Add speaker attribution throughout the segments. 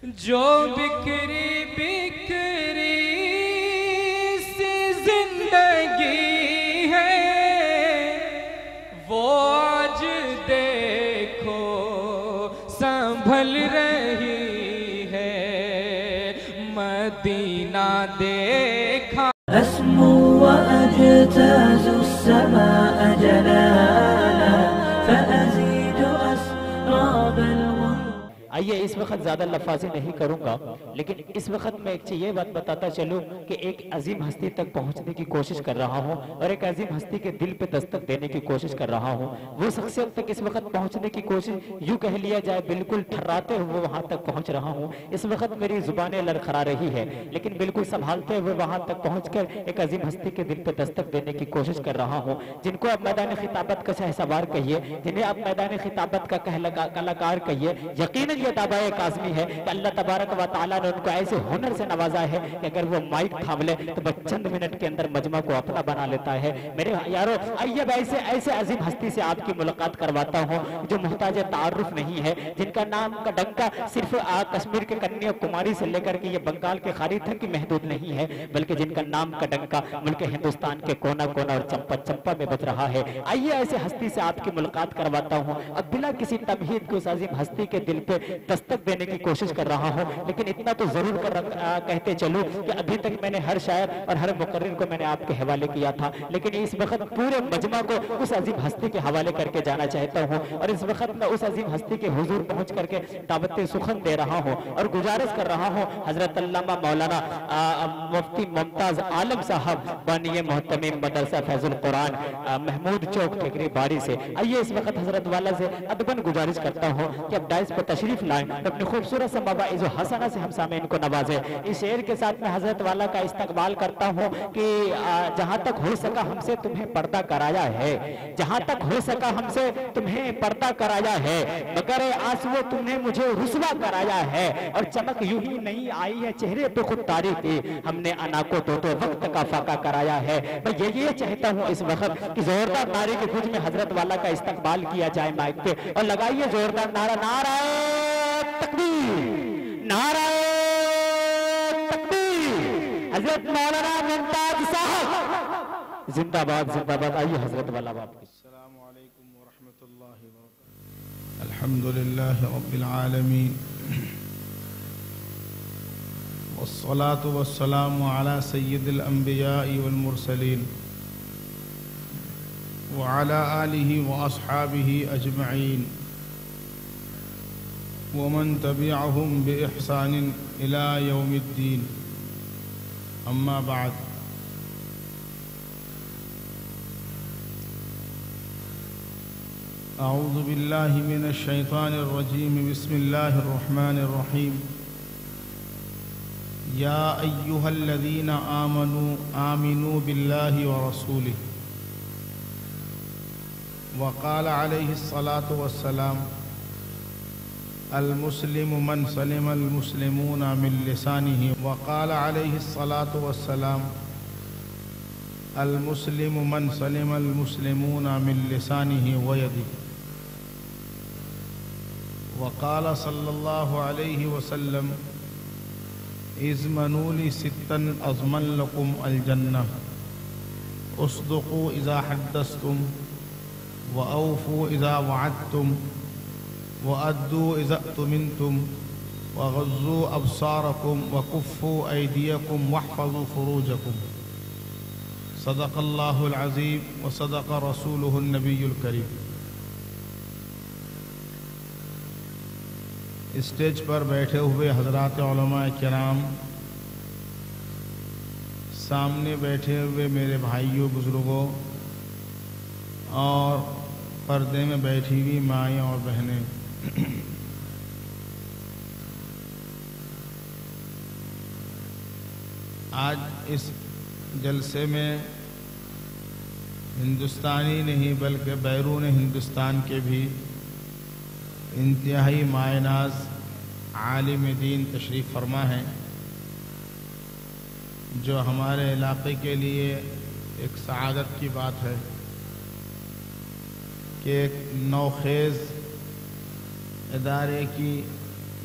Speaker 1: جو بکری بکری سی زندگی ہے وہ آج دیکھو سنبھل رہی ہے، مدینہ دیکھا
Speaker 2: أسمو وأجتاز السماء جلالا فأزيد أسراب الغيوم.
Speaker 3: آئیے اس وقت زیادہ لفاظی نہیں کروں گا، لیکن اس وقت میں ایک چیز یہ بات بتاتا چلوں کہ ایک عظیم ہستی تک پہنچنے کی کوشش کر رہا ہوں اور ایک عظیم ہستی کے دل پہ دستک دینے کی کوشش کر رہا ہوں۔ وہ شخصیت تک اس وقت پہنچنے کی کوشش یوں کہہ لیا جائے بالکل ٹھراتے ہوئے وہاں تک پہنچ رہا ہوں۔ اس وقت میری زبانیں لڑکھڑا رہی ہے لیکن بالکل سنبھالتے ہوئے وہاں تک پہنچ کر ایک عظیم ہستی کے دل پہ دستک دینے کی کوشش کر رہا ہوں، جن کو آپ میدان خطابت کا شہسوار کہیے، جنہیں آپ میدان خطابت کا کلاکار کہیے۔ یقیناً یہ دعویٰ کاظمی ہے کہ اللہ تبارک و تعالیٰ نے ان کو ایسے ہنر سے نوازا ہے کہ اگر وہ مائک تھام لے تو بس چند منٹ کے اندر مجمع کو اپنا بنا لیتا ہے۔ میرے یارو آئیے ایسے عظیم ہستی سے آپ کی ملاقات کرواتا ہوں جو محتاج تعارف نہیں ہے، جن کا نام کا ڈنکا صرف کشمیر کے کنیا کماری سے لے کر کے یہ بنگال کے خالی تک کی محدود نہیں ہے، بلکہ جن کا نام کا ڈنکا ملک ہندوستان کے کونا کونا اور چمپا چمپا میں بج رہا ہے۔ آئیے ایسے ہستی سے آپ کی ملاقات کرواتا ہوں اور بلا کسی تمہید کو اس عظیم ہستی کے دل پہ دستک دینے کی کوشش کر رہا ہوں، لیکن اتنا تو ضرور کہتے چلوں کہ ابھی تک میں نے ہر شاعر اور ہر مقرر کو میں نے آپ کے حوالے کیا تھا، لیکن اس وقت پورے مجمع کو اس عظیم ہستی کے حوالے کر کے جانا چاہتا ہوں اور اس وقت میں اس عظیم ہستی کے حضور پہنچ کر کے دعوت سخن دے رہا ہوں اور گزارش کر رہا ہوں حضرت علامہ مولانا مفتی ممتاز عالم صاحب بانی محتمم مدرسہ فیض القرآن محمود چوک ٹھیکری باری سے۔ آئیے اس وقت حضرت والا سے ادباً گزارش کرتا ہوں کہ اب ڈائس پر تشریف لائیں، اپنی خوبصورت سے مواعظ و حسنہ سے ہم سامعین کو نوازیں۔ اس شعر کے ساتھ میں حضرت والا کا استقبال کرتا ہوں کہ جہاں تک ہو سکا ہم سے تمہیں پردہ کرایا ہے، جہاں تک ہو سکا ہم سے تمہیں پردہ کرایا ہے، مگر آنسو تم نے مجھے رسوا کرایا ہے، اور چمک یوں ہی نہیں آئی ہے چہرے پہ خود تاریخی، ہم نے انا کو تو وقت کا فاقہ کرایا ہے۔ میں یہ چاہتا ہوں اس وقت کہ زوردار نعرے کی گونج میں حضرت والا کا استقبال کیا جائے مائک پہ، اور لگائیے زوردار نعرہ، نعرہ تکبیر، نعرہ تکبیر، حضرت مولانا ممتاز صاحب زندہ باد زندہ باد۔ آئیے حضرت والا باپ کی۔
Speaker 4: السلام علیکم ورحمۃ اللہ وبرکاتہ۔ الحمدللہ رب العالمین والصلاة والسلام على سید الانبیاء والمرسلین وعلى آلہ واصحابہ اجمعین ومن تبعهم بإحسان إلى يوم الدين، أما بعد۔ أعوذ بالله من الشيطان الرجيم، بسم الله الرحمن الرحيم۔ يا أيها الذين آمنوا بالله ورسوله، وقال عليه الصلاة والسلام: المسلم من سلم المسلمون من لسانه، وقال عليه الصلاة والسلام: المسلم من سلم المسلمون من لسانه ويده، وقال صلى الله عليه وسلم: اضمنوا لي ستا اضمن لكم الجنة، اصدقوا اذا حدثتم، واوفوا اذا وعدتم، وأدوا إذا اؤتمنتم، وغضوا أبصاركم، وكفوا أيديكم، واحفظوا فروجكم۔ صدق الله العظيم وصدق رسوله النبي الكريم۔ اسٹیج پر بیٹھے ہوئے حضرات علماء کرام، سامنے بیٹھے ہوئے میرے بھائیوں بزرگوں، اور پردے میں بیٹھی ہوئی مائیں اور بہنیں، آج اس جلسے میں ہندوستانی نہیں بلکہ بیرون ہندوستان کے بھی انتہائی مائع ناز عالم دین تشریف فرما ہیں، جو ہمارے علاقے کے لیے ایک سعادت کی بات ہے کہ ایک نوخیز ادارے کی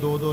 Speaker 4: 2-2,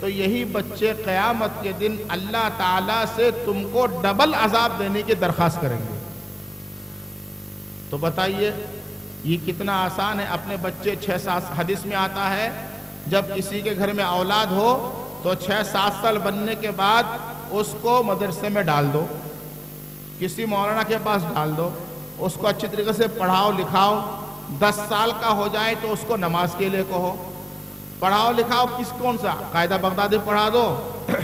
Speaker 4: تو یہی بچے قیامت کے دن اللہ تعالیٰ سے تم کو ڈبل عذاب دینے کی درخواست کریں گے۔ تو بتائیے یہ کتنا آسان ہے۔ اپنے بچے 6-7 حدیث میں آتا ہے جب کسی کے گھر میں اولاد ہو تو 6-7 سال بننے کے بعد اس کو مدرسے میں ڈال دو، کسی مولانا کے پاس ڈال دو، اس کو اچھی طریقے سے پڑھاؤ لکھاؤ۔ 10 سال کا ہو جائے تو اس کو نماز کے لیے کہو، پڑھاؤ لکھاؤ۔ کون سا قاعدہ بغدادی پڑھا دو،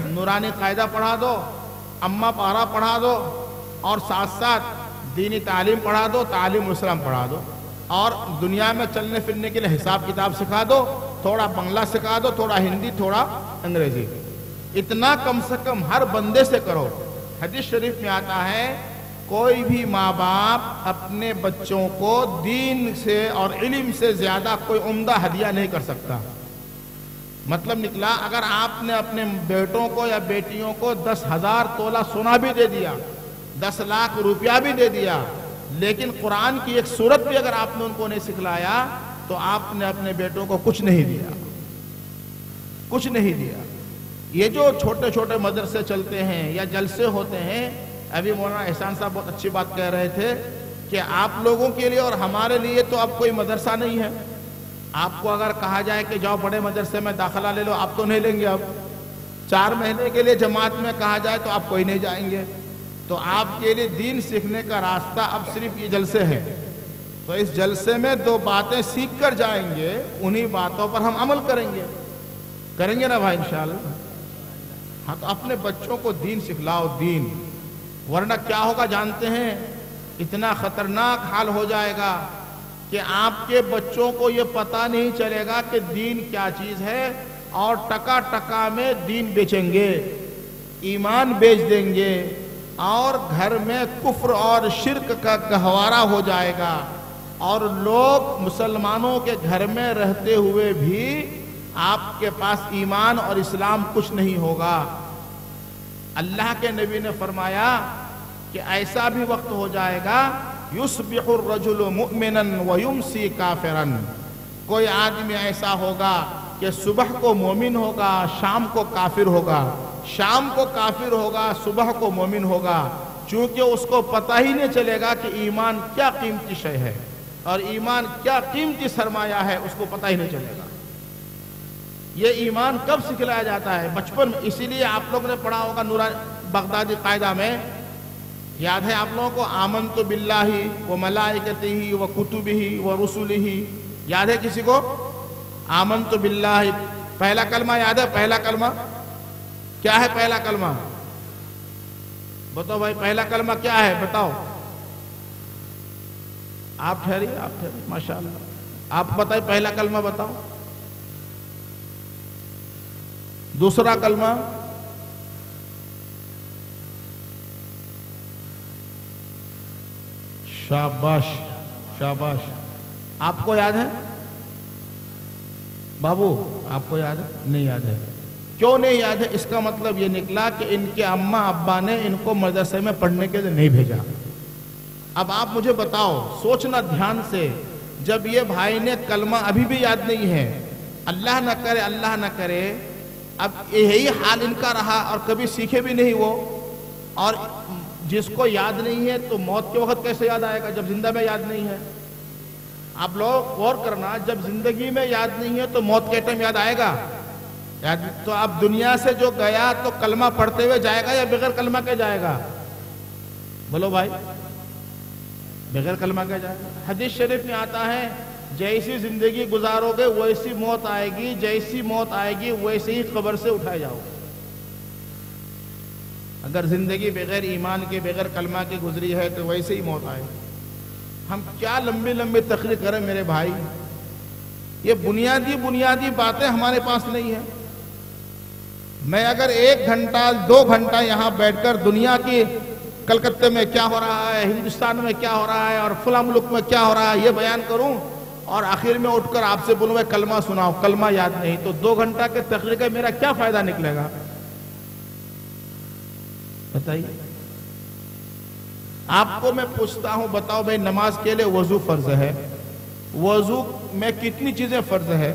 Speaker 4: نورانی قاعدہ پڑھا دو، اما پارا پڑھا دو، اور ساتھ ساتھ دینی تعلیم پڑھا دو، تعلیم اسلام پڑھا دو، اور دنیا میں چلنے پھرنے کے لیے حساب کتاب سکھا دو، تھوڑا بنگلہ سکھا دو، تھوڑا ہندی، تھوڑا انگریزی۔ اتنا کم سے کم ہر بندے سے کرو۔ حدیث شریف میں آتا ہے کوئی بھی ماں باپ اپنے بچوں کو دین سے اور علم سے زیادہ کوئی عمدہ ہدیہ نہیں کر سکتا۔ مطلب نکلا اگر آپ نے اپنے بیٹوں کو یا بیٹیوں کو 10,000 تولہ سونا بھی دے دیا، 10 لاکھ روپیہ بھی دے دیا، لیکن قرآن کی ایک سورت بھی اگر آپ نے ان کو نہیں سکھلایا تو آپ نے اپنے بیٹوں کو کچھ نہیں دیا، کچھ نہیں دیا۔ یہ جو چھوٹے چھوٹے مدرسے چلتے ہیں یا جلسے ہوتے ہیں، ابھی مولانا احسان صاحب بہت اچھی بات کہہ رہے تھے کہ آپ لوگوں کے لیے اور ہمارے لیے تو اب کوئی مدرسہ نہیں ہے۔ آپ کو اگر کہا جائے کہ جاؤ بڑے مدرسے میں داخلہ لے لو، آپ تو نہیں لیں گے۔ اب 4 مہینے کے لیے جماعت میں کہا جائے تو آپ کوئی نہیں جائیں گے۔ تو آپ کے لیے دین سیکھنے کا راستہ اب صرف یہ جلسے ہیں۔ تو اس جلسے میں 2 باتیں سیکھ کر جائیں گے، انہی باتوں پر ہم عمل کریں گے نا بھائی انشاءاللہ۔ ہاں تو اپنے بچوں کو دین سکھلاؤ، دین، ورنہ کیا ہوگا جانتے ہیں؟ اتنا خطرناک حال ہو جائے گا کہ آپ کے بچوں کو یہ پتہ نہیں چلے گا کہ دین کیا چیز ہے، اور ٹکا ٹکا میں دین بیچیں گے، ایمان بیچ دیں گے، اور گھر میں کفر اور شرک کا گہوارہ ہو جائے گا، اور لوگ مسلمانوں کے گھر میں رہتے ہوئے بھی آپ کے پاس ایمان اور اسلام کچھ نہیں ہوگا۔ اللہ کے نبی نے فرمایا کہ ایسا بھی وقت ہو جائے گا یصبح الرجل مؤمنا ویمسی کافرا، کوئی آدمی ایسا ہوگا کہ صبح کو مومن ہوگا، شام کو کافر ہوگا، شام کو کافر ہوگا، صبح کو مومن ہوگا، چونکہ اس کو پتہ ہی نہیں چلے گا کہ ایمان کیا قیمتی شے ہے اور ایمان کیا قیمتی سرمایہ ہے، اس کو پتہ ہی نہیں چلے گا۔ یہ ایمان کب سکھلایا جاتا ہے؟ بچپن میں۔ اسی لیے آپ لوگ نے پڑھا ہوگا نورانی بغدادی قاعدہ میں، یاد ہے آپ لوگوں کو؟ آمنت باللہ و ملائکتہ و کتبہ و رسلہ، یاد ہے کسی کو؟ آمنت باللہ، پہلا کلمہ یاد ہے؟ پہلا کلمہ کیا ہے؟ پہلا کلمہ بتاؤ بھائی، پہلا کلمہ کیا ہے بتاؤ؟ آپ ٹھہریے، ماشاءاللہ، آپ بتائیں پہلا کلمہ بتاؤ۔ دوسرا کلمہ؟ شاباش شاباش، آپ کو یاد ہے بابو؟ آپ کو یاد ہے؟ نہیں یاد ہے۔ کیوں نہیں یاد ہے؟ اس کا مطلب یہ نکلا کہ ان کے اماں ابا نے ان کو مدرسے میں پڑھنے کے لیے نہیں بھیجا۔ اب آپ مجھے بتاؤ، سوچنا دھیان سے، جب یہ بھائی نے کلمہ ابھی بھی یاد نہیں ہے، اللہ نہ کرے اب یہی حال ان کا رہا اور کبھی سیکھے بھی نہیں وہ، اور جس کو یاد نہیں ہے تو موت کے وقت کیسے یاد آئے گا جب زندہ میں یاد نہیں ہے؟ آپ لوگ غور کرنا، جب زندگی میں یاد نہیں ہے تو موت کے ٹائم یاد آئے گا؟ تو اب دنیا سے جو گیا تو کلمہ پڑھتے ہوئے جائے گا یا بغیر کلمہ کے جائے گا؟ بولو بھائی، بغیر کلمہ کے جائے گا۔ حدیث شریف میں آتا ہے جیسی زندگی گزارو گے ویسی موت آئے گی، جیسی موت آئے گی ویسے ہی قبر سے اٹھائے جاؤ گے۔ اگر زندگی بغیر ایمان کے، بغیر کلمہ کے گزری ہے تو ویسے ہی موت آئے گی۔ ہم کیا لمبی لمبی تقریر کریں میرے بھائی، یہ بنیادی باتیں ہمارے پاس نہیں ہیں۔ میں اگر 1 گھنٹہ 2 گھنٹہ یہاں بیٹھ کر دنیا کی کلکتے میں کیا ہو رہا ہے، ہندوستان میں کیا ہو رہا ہے اور فلاں ملک میں کیا ہو رہا ہے یہ بیان کروں، اور آخر میں اٹھ کر آپ سے بولوں کلمہ سناؤ، کلمہ یاد نہیں، تو 2 گھنٹہ کے تقریر کا میرا کیا فائدہ نکلے گا؟ بتائیے۔ آپ کو میں پوچھتا ہوں، بتاؤ بھائی، نماز کے لیے وضو فرض ہے، وضو میں کتنی چیزیں فرض ہے؟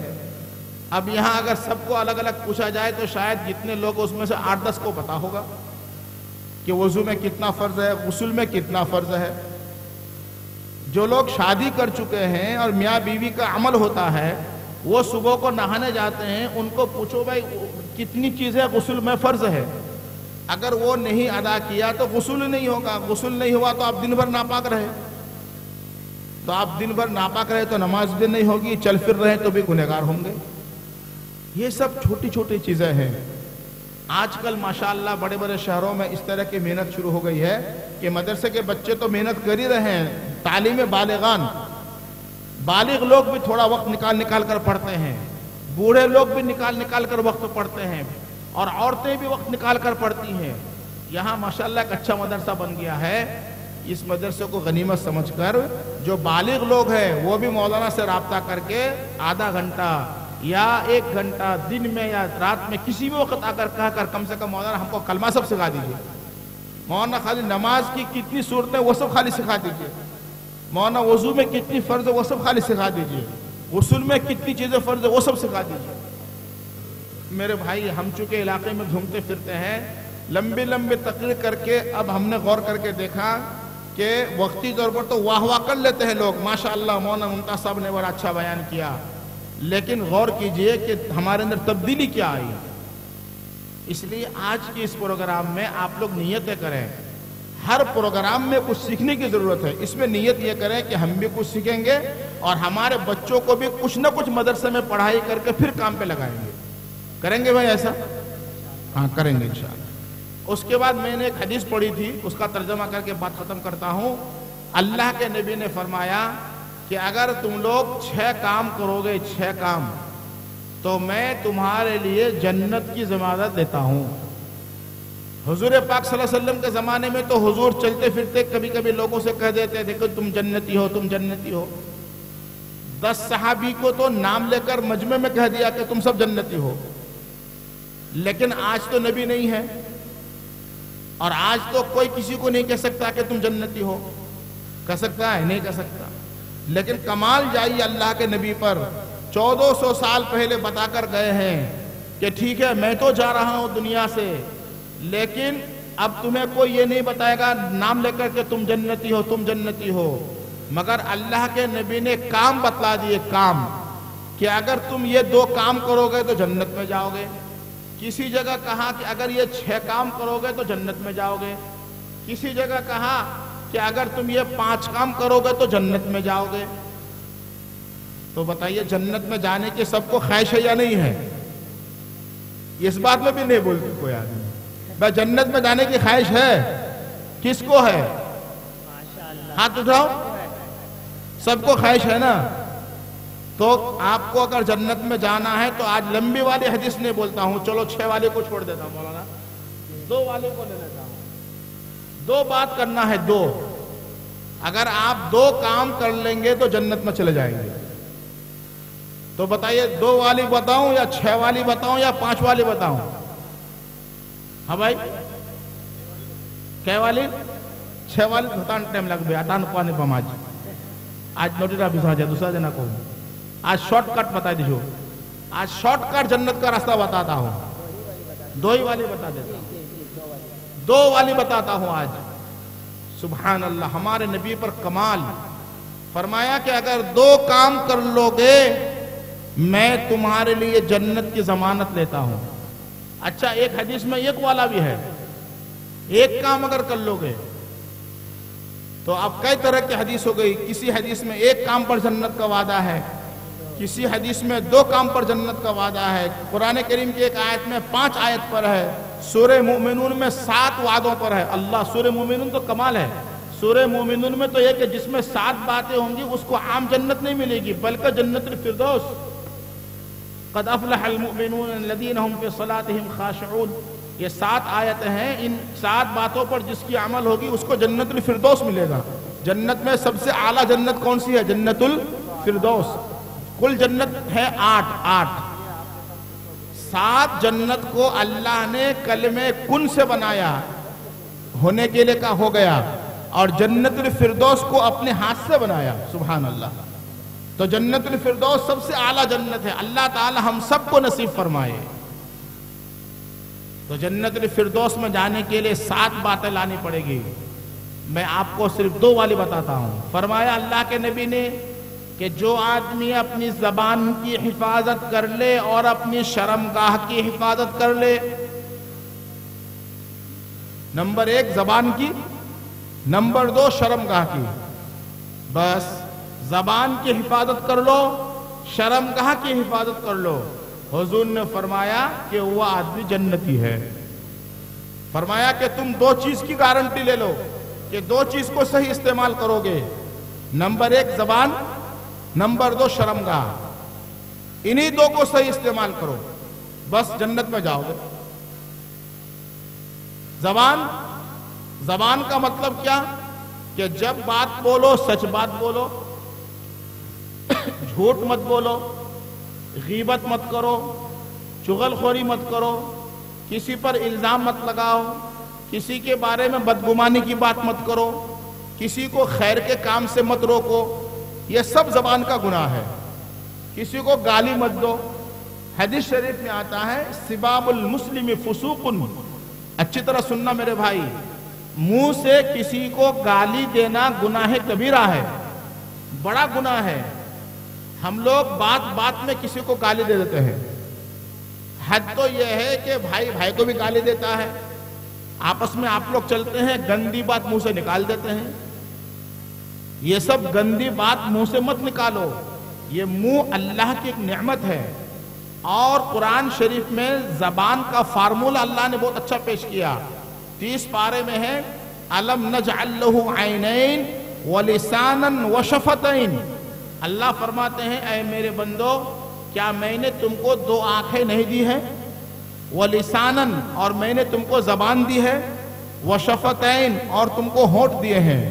Speaker 4: اب یہاں اگر سب کو الگ الگ پوچھا جائے تو شاید جتنے لوگ اس میں سے 8-10 کو پتا ہوگا کہ وضو میں کتنا فرض ہے، غسل میں کتنا فرض ہے۔ جو لوگ شادی کر چکے ہیں اور میاں بیوی کا عمل ہوتا ہے، وہ صبح کو نہانے جاتے ہیں، ان کو پوچھو بھائی کتنی چیزیں غسل میں فرض ہے، اگر وہ نہیں ادا کیا تو غسل نہیں ہوگا، غسل نہیں ہوا تو آپ دن بھر ناپاک رہے، تو آپ دن بھر ناپاک رہے تو نماز بھی نہیں ہوگی، چل پھر رہے تو بھی گنہگار ہوں گے۔ یہ سب چھوٹی چھوٹی چیزیں ہیں۔ آج کل ماشاءاللہ بڑے بڑے شہروں میں اس طرح کی محنت شروع ہو گئی ہے کہ مدرسے کے بچے تو محنت کر ہی رہے ہیں، تعلیم بالغان، بالغ لوگ بھی تھوڑا وقت نکال کر پڑھتے ہیں، بوڑھے لوگ بھی نکال کر وقت پڑھتے ہیں، اور عورتیں بھی وقت نکال کر پڑھتی ہیں۔ یہاں ماشاءاللہ ایک اچھا مدرسہ بن گیا ہے۔ اس مدرسے کو غنیمت سمجھ کر جو بالغ لوگ ہیں وہ بھی مولانا سے رابطہ کر کے آدھا گھنٹہ یا 1 گھنٹہ دن میں یا رات میں کسی بھی وقت آ کر کہہ کر کم سے کم مولانا ہم کو کلمہ سب سکھا دیجیے، مولانا خالی نماز کی کتنی صورتیں وہ سب خالی سکھا دیجیے، مولانا وضو میں کتنی فرض ہے وہ سب خالی سکھا دیجیے، غسل میں کتنی چیزیں فرض ہے وہ سب سکھا دیجیے۔ میرے بھائی، ہم چونکہ علاقے میں گھومتے پھرتے ہیں، لمبی لمبی تقریر کر کے اب ہم نے غور کر کے دیکھا کہ وقتی طور پر تو واہ واہ کر لیتے ہیں لوگ، ماشاءاللہ مولانا ممتاز صاحب نے بڑا اچھا بیان کیا، لیکن غور کیجئے کہ ہمارے اندر تبدیلی کیا آئی۔ اس لیے آج کے اس پروگرام میں آپ لوگ نیتیں کریں، ہر پروگرام میں کچھ سیکھنے کی ضرورت ہے، اس میں نیت یہ کریں کہ ہم بھی کچھ سیکھیں گے اور ہمارے بچوں کو بھی کچھ نہ کچھ مدرسے میں پڑھائی کر کے پھر کام پہ لگائیں گے۔ کریں گے بھائی ایسا؟ ہاں کریں گے انشاءاللہ۔ اس کے بعد میں نے ایک حدیث پڑھی تھی، اس کا ترجمہ کر کے بات ختم کرتا ہوں۔ اللہ کے نبی نے فرمایا کہ اگر تم لوگ 6 کام کرو گے، 6 کام، تو میں تمہارے لیے جنت کی ضمانت دیتا ہوں۔ حضور پاک صلی اللہ علیہ وسلم کے زمانے میں تو حضور چلتے پھرتے کبھی کبھی لوگوں سے کہہ دیتے تھے کہ تم جنتی ہو، تم جنتی ہو۔ 10 صحابی کو تو نام لے کر مجمع میں کہہ دیا کہ تم سب جنتی ہو، لیکن آج تو نبی نہیں ہے، اور آج تو کوئی کسی کو نہیں کہہ سکتا کہ تم جنتی ہو۔ کہہ سکتا ہے؟ نہیں کہہ سکتا۔ لیکن کمال جائیے اللہ کے نبی پر، 1400 سال پہلے بتا کر گئے ہیں کہ ٹھیک ہے میں تو جا رہا ہوں دنیا سے، لیکن اب تمہیں کوئی یہ نہیں بتائے گا نام لے کر کہ تم جنتی ہو، تم جنتی ہو، مگر اللہ کے نبی نے کام بتلا دیے، کام، کہ اگر تم یہ 2 کام کرو گے تو جنت میں جاؤ گے۔ کسی جگہ کہا کہ اگر یہ 6 کام کرو گے تو جنت میں جاؤ گے، کسی جگہ کہا کہ اگر تم یہ 5 کام کرو گے تو جنت میں جاؤ گے۔ تو بتائیے جنت میں جانے کی سب کو خواہش ہے یا نہیں ہے؟ اس بات میں بھی نہیں بولتی کوئی آدمی، بھائی جنت میں جانے کی خواہش ہے؟ کس کو ہے؟ ہاتھ اٹھاؤ، سب کو خواہش ہے نا؟ تو آپ کو اگر جنت میں جانا ہے تو آج لمبی والی حدیث نہیں بولتا ہوں، چلو 6 والے کو چھوڑ دیتا ہوں مولانا، 2 والے کو لے لیتا ہوں۔ 2 بات کرنا ہے، 2۔ اگر آپ 2 کام کر لیں گے تو جنت میں چلے جائیں گے۔ تو بتائیے 2 والی بتاؤں یا 6 والی بتاؤں یا 5 والی بتاؤں؟ ہاں بھائی، کیا والی؟ 6 والی بتانے ٹائم لگ گیا، اٹھان پانے پم آج نوٹی آفس آ جائے، دوسرا دینا کو آج شارٹ کٹ بتا دیجیے، آج شارٹ کٹ جنت کا راستہ بتاتا ہوں، 2 ہی والی بتا دیتا ہوں، 2 والی بتاتا ہوں آج۔ سبحان اللہ، ہمارے نبی پر کمال، فرمایا کہ اگر 2 کام کر لو گے میں تمہارے لیے جنت کی ضمانت لیتا ہوں۔ اچھا، ایک حدیث میں ایک والا بھی ہے، 1 کام اگر کر لو گے تو اب کئی طرح کی حدیث ہو گئی، کسی حدیث میں 1 کام پر جنت کا وعدہ ہے، کسی حدیث میں 2 کام پر جنت کا وعدہ ہے، قرآن کریم کی ایک آیت میں 5 آیت پر ہے، سورہ مومنون میں 7 وعدوں پر ہے۔ اللہ، سورہ مومنون تو کمال ہے، سورہ مومنون میں تو یہ کہ جس میں 7 باتیں ہوں گی اس کو عام جنت نہیں ملے گی بلکہ جنت الفردوس۔ قد افلح المؤمنون الذین هم فی صلاتهم خاشعون، یہ 7 آیتیں ہیں، ان 7 باتوں پر جس کی عمل ہوگی اس کو جنت الفردوس ملے گا۔ جنت میں سب سے اعلیٰ جنت کون سی ہے؟ جنت الفردوس۔ کل جنت ہے 8۔ 7 جنت کو اللہ نے کلمہ کن سے بنایا، ہونے کے لیے کا ہو گیا، اور جنت الفردوس کو اپنے ہاتھ سے بنایا۔ سبحان اللہ، تو جنت الفردوس سب سے اعلیٰ جنت ہے، اللہ تعالی ہم سب کو نصیب فرمائے۔ تو جنت الفردوس میں جانے کے لیے 7 باتیں لانی پڑے گی، میں آپ کو صرف 2 والی بتاتا ہوں۔ فرمایا اللہ کے نبی نے کہ جو آدمی اپنی زبان کی حفاظت کر لے اور اپنی شرمگاہ کی حفاظت کر لے، نمبر 1 زبان کی، نمبر 2 شرمگاہ کی، بس زبان کی حفاظت کر لو، شرمگاہ کی حفاظت کر لو، حضور نے فرمایا کہ وہ آدمی جنتی ہے۔ فرمایا کہ تم 2 چیز کی گارنٹی لے لو کہ 2 چیز کو صحیح استعمال کرو گے، نمبر 1 زبان، نمبر 2 شرمگاہ، انہی 2 کو صحیح استعمال کرو، بس جنت میں جاؤ گے۔ زبان کا مطلب کیا کہ جب بات بولو سچ بات بولو، جھوٹ مت بولو، غیبت مت کرو، چغل خوری مت کرو، کسی پر الزام مت لگاؤ، کسی کے بارے میں بدگمانی کی بات مت کرو، کسی کو خیر کے کام سے مت روکو، یہ سب زبان کا گناہ ہے۔ کسی کو گالی مت دو، حدیث شریف میں آتا ہے سباب المسلم فسوق، اچھی طرح سننا میرے بھائی، منہ سے کسی کو گالی دینا گناہ کبیرہ ہے، بڑا گناہ ہے۔ ہم لوگ بات بات میں کسی کو گالی دے دیتے ہیں، حد تو یہ ہے کہ بھائی بھائی کو بھی گالی دیتا ہے، آپس میں آپ لوگ چلتے ہیں گندی بات منہ سے نکال دیتے ہیں۔ یہ سب گندی بات منہ سے مت نکالو، یہ منہ اللہ کی ایک نعمت ہے، اور قرآن شریف میں زبان کا فارمولہ اللہ نے بہت اچھا پیش کیا۔ 30 پارے میں ہے أَلَمْ نَجْعَلْ لَهُ عَيْنَيْنِ وَلِسَانًا وَشَفَتَيْنِ، اللہ فرماتے ہیں اے میرے بندو کیا میں نے تم کو 2 آنکھیں نہیں دی ہیں، وَلِسَانًا اور میں نے تم کو زبان دی ہے، وَشَفَتَيْن اور تم کو ہونٹ دیے ہیں۔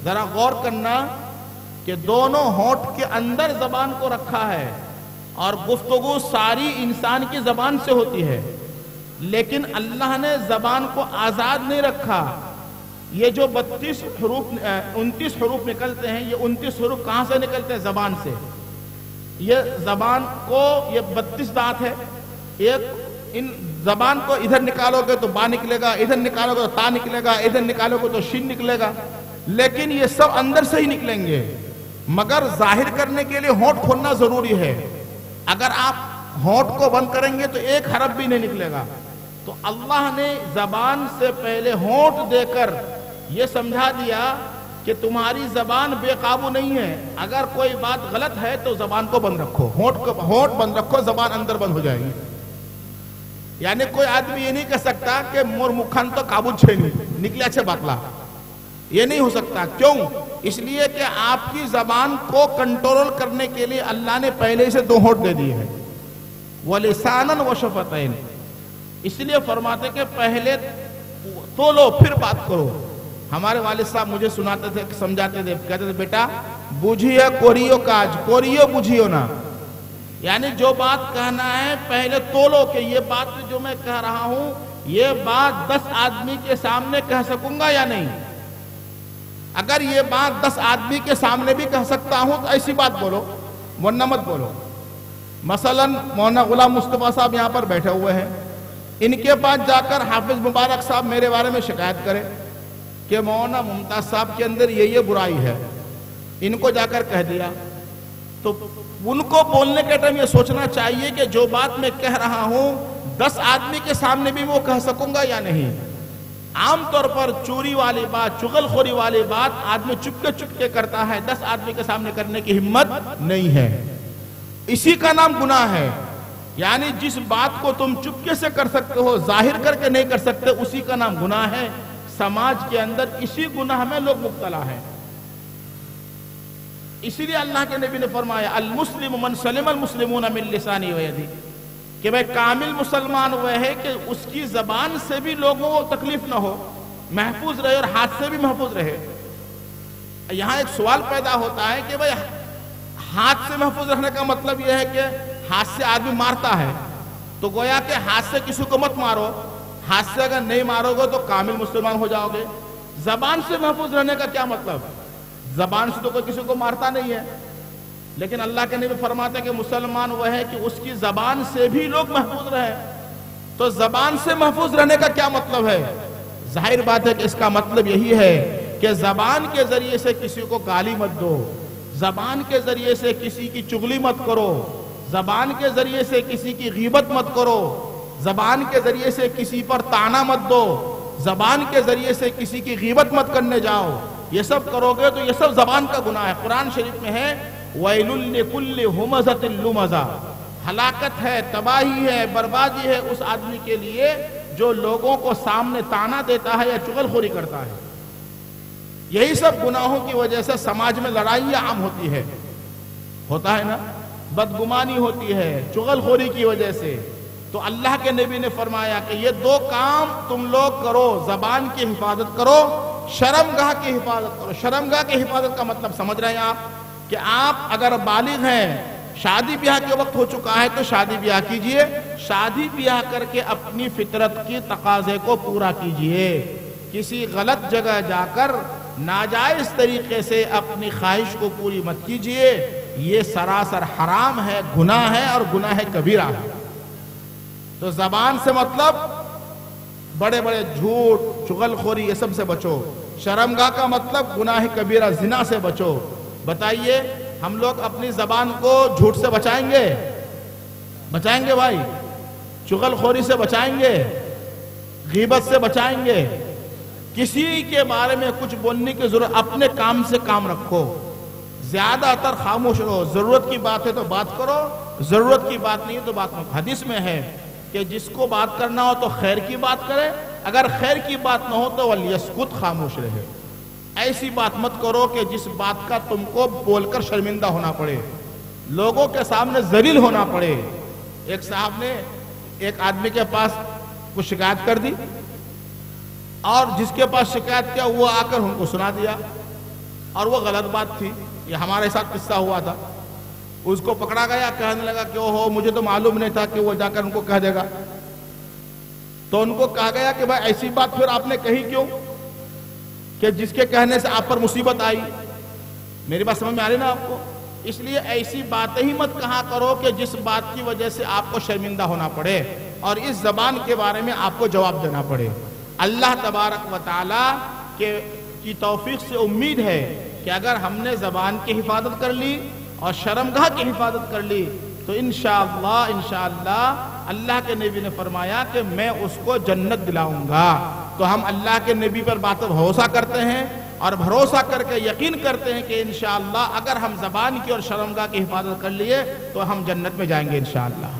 Speaker 4: ذرا غور کرنا کہ دونوں ہونٹ کے اندر زبان کو رکھا ہے، اور گفتگو ساری انسان کی زبان سے ہوتی ہے، لیکن اللہ نے زبان کو آزاد نہیں رکھا۔ یہ جو 29 حروف نکلتے ہیں، یہ 29 حروف کہاں سے نکلتے ہیں؟ زبان سے۔ یہ زبان کو یہ 32 دانت ہے، ان زبان کو ادھر نکالو گے تو با نکلے گا، ادھر نکالو گے تو تا نکلے گا، ادھر نکالو گے تو شین نکلے گا، لیکن یہ سب اندر سے ہی نکلیں گے، مگر ظاہر کرنے کے لیے ہونٹ کھولنا ضروری ہے۔ اگر آپ ہونٹ کو بند کریں گے تو 1 حرف بھی نہیں نکلے گا۔ تو اللہ نے زبان سے پہلے ہونٹ دے کر یہ سمجھا دیا کہ تمہاری زبان بے قابو نہیں ہے، اگر کوئی بات غلط ہے تو زبان کو بند رکھو، ہونٹ بند رکھو، زبان اندر بند ہو جائے گی۔ یعنی کوئی آدمی یہ نہیں کہہ سکتا کہ مور مکھن تو قابو چھینی نکلے اچھے باقلا، یہ نہیں ہو سکتا۔ کیوں؟ اس لیے کہ آپ کی زبان کو کنٹرول کرنے کے لیے اللہ نے پہلے سے 2 ہونٹ دے دیے ہیں، وَلِسَانًا وَشَفَتَيْن۔ اس لیے فرماتے کہ پہلے تولو پھر بات کرو۔ ہمارے والد صاحب مجھے سناتے تھے، سمجھاتے تھے، کہتے تھے بیٹا بوجھیے کوریو کاج، کوریو بوجھیو نا، یعنی جو بات کہنا ہے پہلے تولو کہ یہ بات جو میں کہہ رہا ہوں یہ بات 10 آدمی کے سامنے کہہ سکوں گا یا نہیں۔ اگر یہ بات 10 آدمی کے سامنے بھی کہہ سکتا ہوں تو ایسی بات بولو، ورنہ مت بولو۔ مثلا مولانا غلام مصطفیٰ صاحب یہاں پر بیٹھے ہوئے ہیں، ان کے پاس جا کر حافظ مبارک صاحب میرے بارے میں شکایت کرے کہ مولانا ممتاز صاحب کے اندر یہ برائی ہے، ان کو جا کر کہہ دیا، تو ان کو بولنے کے ٹائم یہ سوچنا چاہیے کہ جو بات میں کہہ رہا ہوں 10 آدمی کے سامنے بھی وہ کہہ سکوں گا یا نہیں۔ عام طور پر چوری والی بات، چغل خوری والی بات آدمی چپکے کرتا ہے، 10 آدمی کے سامنے کرنے کی ہمت نہیں ہے، اسی کا نام گناہ ہے۔ یعنی جس بات کو تم چپکے سے کر سکتے ہو، ظاہر کر کے نہیں کر سکتے، اسی کا نام گناہ ہے۔ سماج کے اندر اسی گناہ میں لوگ مبتلا ہیں، اسی لیے اللہ کے نبی نے فرمایا المسلم من سلم المسلمون من لسانی و یدی، کہ بھئی کامل مسلمان وہ ہے کہ اس کی زبان سے بھی لوگوں کو تکلیف نہ ہو، محفوظ رہے، اور ہاتھ سے بھی محفوظ رہے۔ یہاں ایک سوال پیدا ہوتا ہے کہ بھئی ہاتھ سے محفوظ رکھنے کا مطلب یہ ہے کہ ہاتھ سے آدمی مارتا ہے، تو گویا کہ ہاتھ سے کسی کو مت مارو، ہاتھ سے اگر نہیں مارو گے تو کامل مسلمان ہو جاؤ گے۔ زبان سے محفوظ رہنے کا کیا مطلب؟ زبان سے تو کوئی کسی کو مارتا نہیں ہے، لیکن اللہ کے نبی فرماتے ہیں کہ مسلمان وہ ہے کہ اس کی زبان سے بھی لوگ محفوظ رہے. تو زبان سے محفوظ رہنے کا کیا مطلب ہے؟ ظاہر بات ہے کہ اس کا مطلب یہی ہے کہ زبان کے ذریعے سے کسی کو گالی مت دو، زبان کے ذریعے سے کسی کی چغلی مت کرو، زبان کے ذریعے سے کسی کی غیبت مت کرو، زبان کے ذریعے سے کسی پر طعنہ مت دو، زبان کے ذریعے سے کسی کی غیبت مت کرنے جاؤ. یہ سب کرو گے تو یہ سب زبان کا گناہ ہے. قرآن شریف میں ہے وَيْلٌ لِكُلِّ هُمَزَةٍ لُمَزَةٍ، ہلاکت ہے، تباہی ہے، بربادی ہے اس آدمی کے لیے جو لوگوں کو سامنے طعنہ دیتا ہے یا چغل خوری کرتا ہے. یہی سب گناہوں کی وجہ سے سماج میں لڑائیاں عام ہوتی ہے، ہوتا ہے نا، بدگمانی ہوتی ہے چغل خوری کی وجہ سے. تو اللہ کے نبی نے فرمایا کہ یہ دو کام تم لوگ کرو، زبان کی حفاظت کرو، شرمگاہ کی حفاظت کرو. شرمگاہ کی حفاظت کا مطلب سمجھ رہے ہیں آپ کہ آپ اگر بالغ ہیں، شادی بیاہ کے وقت ہو چکا ہے تو شادی بیاہ کیجئے، شادی بیاہ کر کے اپنی فطرت کی تقاضے کو پورا کیجئے. کسی غلط جگہ جا کر ناجائز طریقے سے اپنی خواہش کو پوری مت کیجئے. یہ سراسر حرام ہے، گناہ ہے اور گناہ کبیرہ ہے. تو زبان سے مطلب بڑے بڑے جھوٹ، چغل خوری، یہ سب سے بچو. شرمگاہ کا مطلب گناہ کبیرہ، زنا سے بچو. بتائیے ہم لوگ اپنی زبان کو جھوٹ سے بچائیں گے؟ بچائیں گے بھائی؟ چغل خوری سے بچائیں گے؟ غیبت سے بچائیں گے؟ کسی کے بارے میں کچھ بولنے کی ضرورت، اپنے کام سے کام رکھو، زیادہ تر خاموش رہو. ضرورت کی بات ہے تو بات کرو، ضرورت کی بات نہیں ہے تو بات کرو. حدیث میں ہے کہ جس کو بات کرنا ہو تو خیر کی بات کرے، اگر خیر کی بات نہ ہو تو وَلْيَسْكُتْ، خاموش رہے. ایسی بات مت کرو کہ جس بات کا تم کو بول کر شرمندہ ہونا پڑے، لوگوں کے سامنے ذلیل ہونا پڑے. ایک صاحب نے ایک آدمی کے پاس کچھ شکایت کر دی، اور جس کے پاس شکایت کیا وہ آ کر ان کو سنا دیا، اور وہ غلط بات تھی. یہ ہمارے ساتھ قصہ ہوا تھا. اس کو پکڑا گیا، کہنے لگا کہ اوہو مجھے تو معلوم نہیں تھا کہ وہ جا کر ان کو کہہ دے گا. تو ان کو کہا گیا کہ بھائی ایسی بات پھر آپ نے کہی کیوں کہ جس کے کہنے سے آپ پر مصیبت آئی؟ میری بات سمجھ میں آ رہی نا آپ کو؟ اس لیے ایسی باتیں ہی مت کہا کرو کہ جس بات کی وجہ سے آپ کو شرمندہ ہونا پڑے اور اس زبان کے بارے میں آپ کو جواب دینا پڑے. اللہ تبارک و تعالیٰ کی توفیق سے امید ہے کہ اگر ہم نے زبان کی حفاظت کر لی اور شرمگاہ کی حفاظت کر لی تو انشاءاللہ اللہ کے نبی نے فرمایا کہ میں اس کو جنت دلاؤں گا. تو ہم اللہ کے نبی پر بات بھروسہ کرتے ہیں اور بھروسہ کر کے یقین کرتے ہیں کہ انشاءاللہ اگر ہم زبان کی اور شرمگاہ کی حفاظت کر لیے تو ہم جنت میں جائیں گے. انشاءاللہ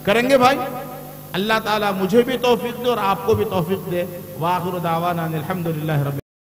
Speaker 4: کریں گے بھائی. اللہ تعالیٰ مجھے بھی توفیق دے اور آپ کو بھی توفیق دے. وآخر دعوانا الحمدللہ رب